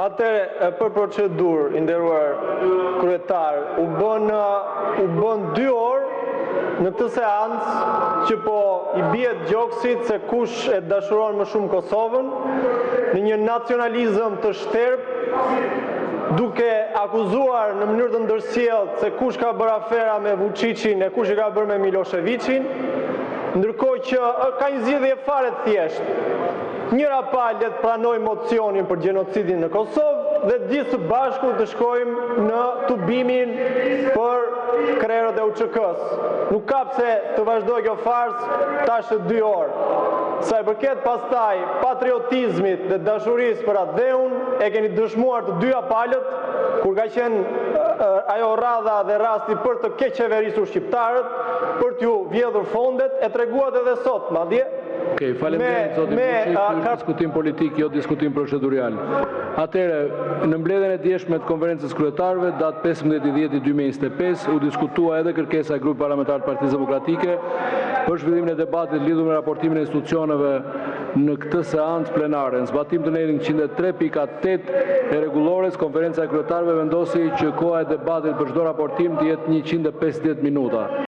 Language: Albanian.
Atëre, për procedurë, i nderuar kryetar, u bën 2 orë në këtë seancë që po i bie gjoksit se kush e dashuron më shumë Kosovën në një nacionalizëm të shterpë, duke akuzuar në mënyrë të ndërsjellë se kush ka bërë afera me Vučićin e kush e ka bërë me Miloševićin, ndërkohë që ka një zgjidhje fare të thjeshtë. Njëra palë të pranoj mocionin për gjenocidin në Kosovë dhe gjithë së bashku të shkojmë në tubimin për krerët e UÇK-s. Nuk ka pse të vazhdoj kjo farsë tash 2 orë. Sa i përket pastaj patriotizmit dhe dashurisë për atë dheun, e keni dëshmuar të 2 palët, kur ka qenë ajo radha dhe rasti për të keqeverisur shqiptarët, për t'ju vjedhur fondet, e treguat edhe sot, madje. Okej, faleminderit zoti Vučić, është diskutim politik, jo diskutim procedurial. Atëherë, në mbledhjen e djeshme të konferencës kryetarëve, datë 15/10/2025, u diskutua edhe kërkesa e grupit parlamentar të Partisë Demokratike për zhvillimin e debatit lidhur me raportimin e institucioneve në këtë seancë plenare. Në zbatim të netin 103.8 e rregullores, konferenca e kryetarëve vendosi që koha e debatit për çdo raportim të jetë 150 minuta.